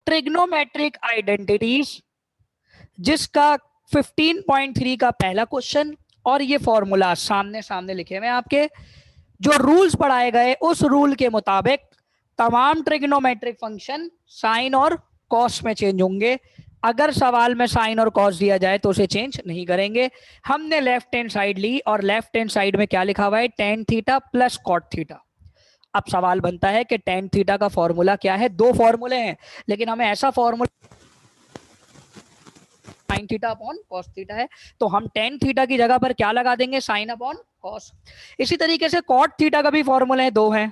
Trigonometric identities, जिसका 15.3 का पहला क्वेश्चन और ये फॉर्मूला सामने सामने लिखे हुए आपके। जो रूल्स पढ़ाए गए उस रूल के मुताबिक तमाम ट्रिग्नोमेट्रिक फंक्शन साइन और कॉस में चेंज होंगे। अगर सवाल में साइन और कॉस दिया जाए तो उसे चेंज नहीं करेंगे। हमने लेफ्ट हैंड साइड ली और लेफ्ट हैंड साइड में क्या लिखा हुआ है, tan theta plus cot theta. अब सवाल बनता है कि टेन थीटा का फॉर्मूला क्या है। दो फॉर्मूले हैं, लेकिन हमें ऐसा formula sine theta upon cos theta है, तो हम टेन थीटा की जगह पर क्या लगा देंगे, साइन अपॉन कॉस। इसी तरीके से कॉट थीटा का भी फॉर्मूला दो है,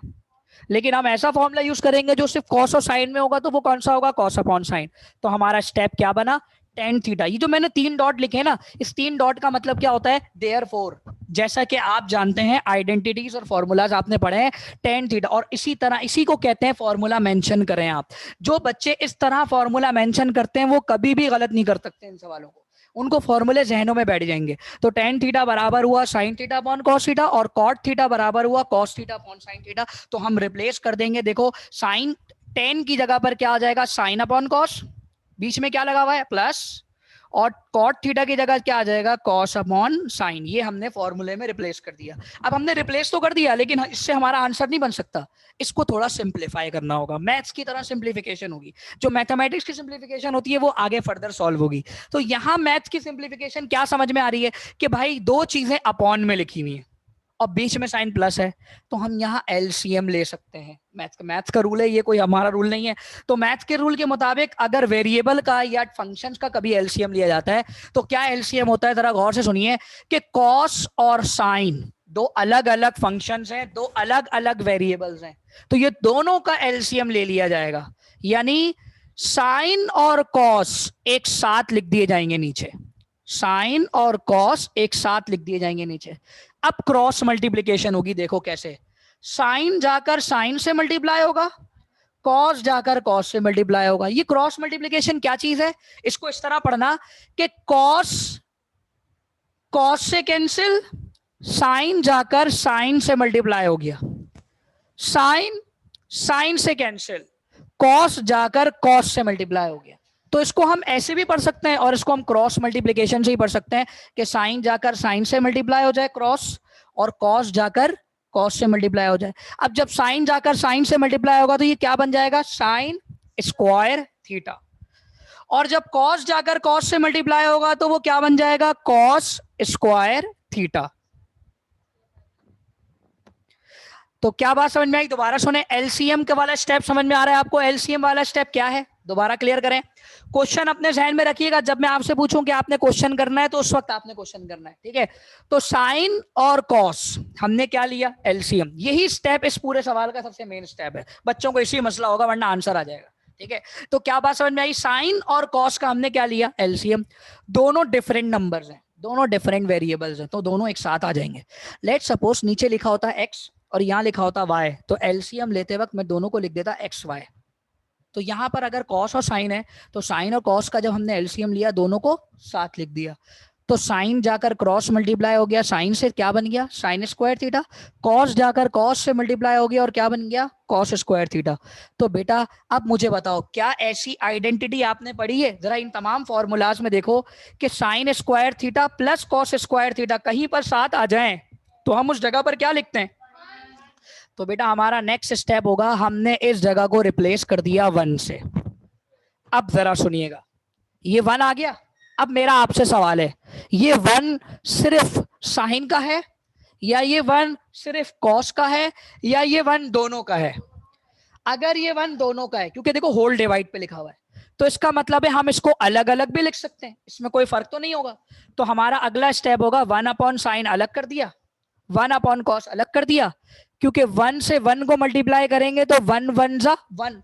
लेकिन हम ऐसा फॉर्मूला यूज करेंगे जो सिर्फ कॉस और साइन में होगा, तो वो कौन सा होगा, कॉस अपॉन साइन। तो हमारा स्टेप क्या बना, टेन थीटा। ये जो मैंने तीन डॉट लिखे हैं ना, इस तीन डॉट का मतलब क्या होता है, देयरफॉर। जैसा कि आप जानते हैं आइडेंटिटीज और फॉर्मूलाज आपने पढ़े हैं, टेन थीटा। और इसी तरह इसी को कहते हैं फॉर्मूला मेंशन करें आप। जो बच्चे इस तरह फॉर्मूला मेंशन करते हैं वो कभी भी गलत नहीं कर सकते इन सवालों को, उनको फॉर्मूले जहनों में बैठ जाएंगे। तो टेन थीटा बराबर हुआ sine theta upon cos theta, और कॉट थीटा बराबर हुआ cos theta upon sine theta. तो हम रिप्लेस कर देंगे, देखो साइन टेन की जगह पर क्या आ जाएगा, साइन अपॉन कॉस, बीच में क्या लगा हुआ है प्लस, और कॉट थीटा की जगह क्या आ जाएगा, कॉस अपॉन साइन। ये हमने फॉर्मूले में रिप्लेस कर दिया। अब हमने रिप्लेस तो कर दिया, लेकिन इससे हमारा आंसर नहीं बन सकता, इसको थोड़ा सिंप्लीफाई करना होगा। मैथ्स की तरह सिंप्लीफिकेशन होगी, जो मैथमेटिक्स की सिंप्लीफिकेशन होती है वो आगे फर्दर सॉल्व होगी। तो यहां मैथ्स की सिंप्लीफिकेशन क्या समझ में आ रही है कि भाई दो चीजें अपॉन में लिखी हुई है और बीच में साइन प्लस है, तो हम यहाँ एलसीएम ले सकते हैं। मैथ्स का रूल है ये, कोई हमारा रूल नहीं है। तो मैथ्स के रूल के मुताबिक अगर वेरिएबल का या फंक्शंस का कभी एलसीएम लिया जाता है तो क्या एलसीएम होता है, जरा गौर से सुनिए कि कॉस और साइन दो अलग अलग फंक्शंस हैं, दो अलग अलग वेरिएबल्स हैं, तो ये दोनों का एलसीएम ले लिया जाएगा। यानी साइन और कॉस एक साथ लिख दिए जाएंगे नीचे, साइन और कॉस एक साथ लिख दिए जाएंगे नीचे। अब क्रॉस मल्टीप्लीकेशन होगी, देखो कैसे, साइन जाकर साइन से मल्टीप्लाई होगा, कॉस जाकर कॉस से मल्टीप्लाई होगा। ये क्रॉस मल्टीप्लीकेशन क्या चीज है, इसको इस तरह पढ़ना कि कॉस कॉस से कैंसिल, साइन जाकर साइन से मल्टीप्लाई हो गया, साइन साइन से कैंसिल, कॉस जाकर कॉस से मल्टीप्लाई हो गया। तो इसको हम ऐसे भी पढ़ सकते हैं और इसको हम क्रॉस मल्टीप्लिकेशन से ही पढ़ सकते हैं कि साइन जाकर साइन से मल्टीप्लाई हो जाए क्रॉस, और कॉस जाकर कॉस से मल्टीप्लाई हो जाए। अब जब साइन जाकर साइन से मल्टीप्लाई होगा तो ये क्या बन जाएगा, साइन स्क्वायर थीटा, और जब कॉस जाकर कॉस से मल्टीप्लाई होगा तो वो क्या बन जाएगा, कॉस स्क्वायर थीटा। तो क्या बात समझ में आई, दोबारा सुने, एलसीएम के वाला स्टेप समझ में आ रहा है आपको, एलसीएम वाला स्टेप क्या है, दोबारा क्लियर करें। क्वेश्चन अपने जहन में रखिएगा, जब मैं आपसे पूछूं कि आपने क्वेश्चन करना है तो उस वक्त आपने क्वेश्चन करना है, ठीक है। तो साइन और कॉस हमने क्या लिया, एलसीएम। यही स्टेप इस पूरे सवाल का सबसे मेन स्टेप है, बच्चों को इसी मसला होगा वरना आंसर आ जाएगा, ठीक है। तो क्या बात समझ में आई, साइन और कॉस का हमने क्या लिया, एलसीएम। दोनों डिफरेंट नंबर्स हैं, दोनों डिफरेंट वेरिएबल्स हैं, तो दोनों एक साथ आ जाएंगे। लेट सपोज नीचे लिखा होता है एक्स और यहां लिखा होता वाई, तो एलसीएम लेते वक्त मैं दोनों को लिख देता एक्स वाई। तो यहां पर अगर कॉस और साइन है तो साइन और कॉस का जब हमने एलसीएम लिया दोनों को साथ लिख दिया, तो साइन जाकर क्रॉस मल्टीप्लाई हो गया, साइन से क्या बन गया, साइन स्क्वायर थीटा, कॉस जाकर कॉस से मल्टीप्लाई हो गया और क्या बन गया, कॉस स्क्वायर थीटा। तो बेटा अब मुझे बताओ, क्या ऐसी आइडेंटिटी आपने पढ़ी है, जरा इन तमाम फॉर्मूलाज में देखो कि sine square theta plus cos square theta कहीं पर साथ आ जाएं तो हम उस जगह पर क्या लिखते हैं। तो बेटा हमारा नेक्स्ट स्टेप होगा, हमने इस जगह को रिप्लेस कर दिया वन से। अब जरा सुनिएगा, ये वन आ गया। अब मेरा आपसे सवाल है, ये वन सिर्फ साइन का है या ये वन सिर्फ कॉस का है या ये वन दोनों का है। अगर ये वन दोनों का है, क्योंकि देखो होल डिवाइड पे लिखा हुआ है, तो इसका मतलब है हम इसको अलग अलग भी लिख सकते हैं, इसमें कोई फर्क तो नहीं होगा। तो हमारा अगला स्टेप होगा, वन अपॉन साइन अलग कर दिया, वन अपॉन कॉस अलग कर दिया, क्योंकि वन से वन को मल्टीप्लाई करेंगे तो वन वन जा वन,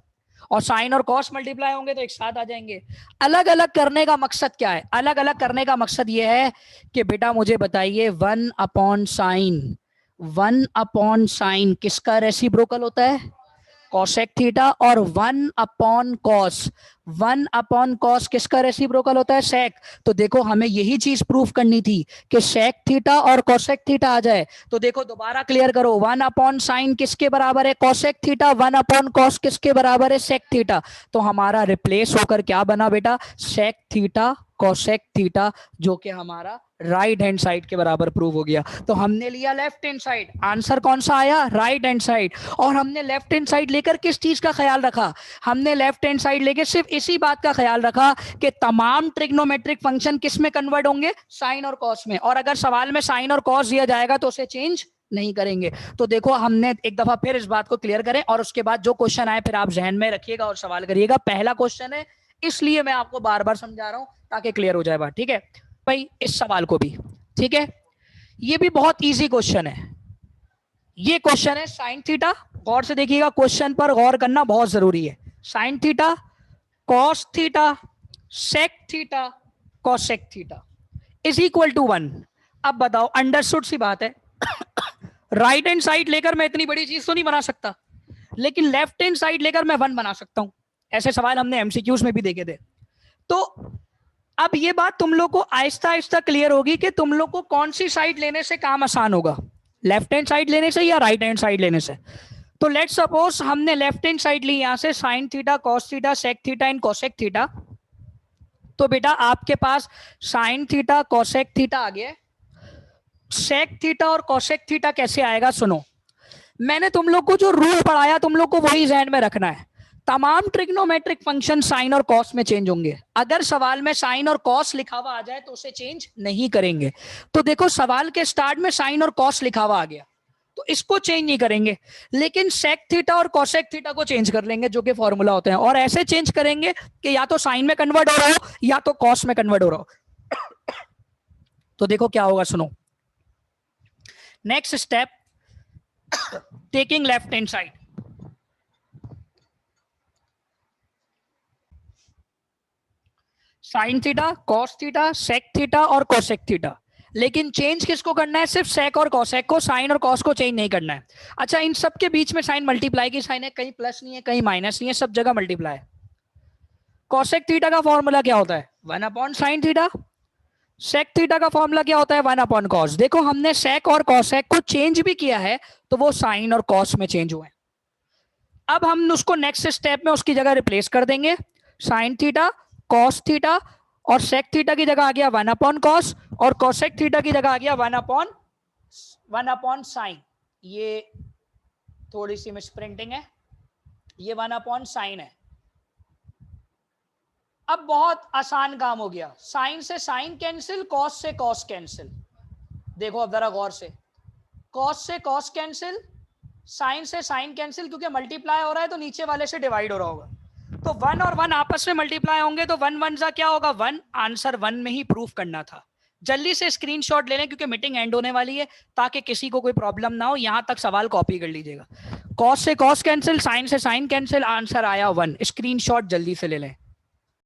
और साइन और कॉस मल्टीप्लाई होंगे तो एक साथ आ जाएंगे। अलग अलग करने का मकसद क्या है, अलग अलग करने का मकसद यह है कि बेटा मुझे बताइए, one upon sine, one upon sine किसका रेसिप्रोकल होता है, कॉसेक थीटा और 1/cos, 1/cos किसका रेसिप्रोकल होता है? सेक। तो देखो हमें यही चीज प्रूफ करनी थी कि सेक थीटा और कॉसेक थीटा आ जाए। तो देखो दोबारा क्लियर करो, 1/sin किसके बराबर है? Cosec theta. 1/cos किसके बराबर है? Sec theta. तो हमारा रिप्लेस होकर क्या बना बेटा? सेक थीटा कॉसेक थीटा, जो कि हमारा राइट हैंड साइड के बराबर प्रूव हो गया। तो हमने लिया लेफ्ट हैंड साइड, आंसर कौन सा आया? Right hand side. और हमने लेफ्ट हैंड साइड लेकर किस चीज का ख्याल रखा? हमने लेफ्ट हैंड साइड लेकर सिर्फ इसी बात का ख्याल रखा कि तमाम ट्रिग्नोमेट्रिक फंक्शन किस में कन्वर्ट होंगे? साइन और कॉस में। और अगर सवाल में साइन और कॉस दिया जाएगा तो उसे चेंज नहीं करेंगे। तो देखो हमने एक दफा फिर इस बात को क्लियर करें, और उसके बाद जो क्वेश्चन आए फिर आप जहन में रखिएगा और सवाल करिएगा। पहला क्वेश्चन है, इसलिए मैं आपको बार बार समझा रहा हूं ताकि क्लियर हो जाए बात। ठीक है भाई, इस सवाल को भी, ठीक है, ये भी बहुत इजी क्वेश्चन है। ये क्वेश्चन है साइन थीटा, गौर से देखिएगा, क्वेश्चन पर गौर करना बहुत जरूरी है। Sine theta, cos theta, sec theta, cosec theta is equal to 1। अब बताओ, अंडरस्टूड सी बात है। राइट हैंड साइड लेकर मैं इतनी बड़ी चीज तो नहीं बना सकता, लेकिन लेफ्ट हैंड साइड लेकर मैं 1 बना सकता हूं। ऐसे सवाल हमने एमसीक्यूज में भी देखे थे। तो अब ये बात तुम लोग को आहिस्ता आहिस्ता क्लियर होगी कि तुम लोग को कौन सी साइड लेने से काम आसान होगा, लेफ्ट हैंड साइड लेने से या राइट हैंड साइड लेने से। तो लेट्स सपोज हमने लेफ्ट हैंड साइड ली यहां से, sine theta cos theta sec theta and cosec theta. तो बेटा आपके पास साइन थीटा कॉसेक थीटा आ गया। सेक थीटा और कॉसेक थीटा कैसे आएगा? सुनो, मैंने तुम लोग को जो रूल पढ़ाया तुम लोग को वही ध्यान में रखना है। तमाम ट्रिग्नोमेट्रिक फंक्शन साइन और कॉस में चेंज होंगे। अगर सवाल में साइन और कॉस लिखा हुआ आ जाए तो उसे चेंज नहीं करेंगे। तो देखो सवाल के स्टार्ट में साइन और कॉस लिखा हुआ आ गया, तो इसको चेंज नहीं करेंगे, लेकिन सेक थीटा और कॉसेक थीटा को चेंज कर लेंगे, जो कि फॉर्मूला होते हैं। और ऐसे चेंज करेंगे कि या तो साइन में कन्वर्ट हो रहा हो या तो कॉस में कन्वर्ट हो रहा हो। तो देखो क्या होगा, सुनो। Next step, taking left hand side. Sine theta, cos theta, sec theta और कोसेक थीटा, लेकिन चेंज किसको करना है? सिर्फ सेक और कोसेक को, साइन और कॉस को चेंज नहीं करना है। अच्छा, इन सब के बीच में साइन मल्टीप्लाई की साइन है, कहीं प्लस नहीं है कहीं माइनस नहीं है, सब जगह मल्टीप्लाई है। कोसेक थीटा का फॉर्मूला क्या होता है? 1/sin theta. सेक थीटा का फॉर्मूला क्या होता है? 1/cos। देखो हमने सेक और कोसेक को चेंज भी किया है तो वो साइन और कॉस में चेंज हुए। अब हम उसको नेक्स्ट स्टेप में उसकी जगह रिप्लेस कर देंगे। साइन थीटा कॉस थीटा और सेक थीटा की जगह आ गया 1/cos, और कोसेक थीटा की जगह आ गया 1/sin। ये थोड़ी सी मिसप्रिंटिंग है, ये 1/sin है। अब बहुत आसान काम हो गया, साइन से साइन कैंसिल, कॉस से कॉस कैंसिल। देखो अब जरा गौर से, कॉस से कॉस कैंसिल, साइन से साइन कैंसिल, क्योंकि मल्टीप्लाई हो रहा है तो नीचे वाले से डिवाइड हो रहा होगा। तो 1 और 1 आपस में मल्टीप्लाई होंगे तो 1 1 सा क्या होगा? 1। आंसर 1 में ही प्रूफ करना था। जल्दी से स्क्रीनशॉट ले लें क्योंकि मीटिंग एंड होने वाली है, ताकि किसी को कोई प्रॉब्लम ना हो। यहां तक सवाल कॉपी कर लीजिएगा। कॉस से कॉस कैंसिल, साइन से साइन कैंसिल, आंसर आया 1। स्क्रीनशॉट जल्दी से ले लें।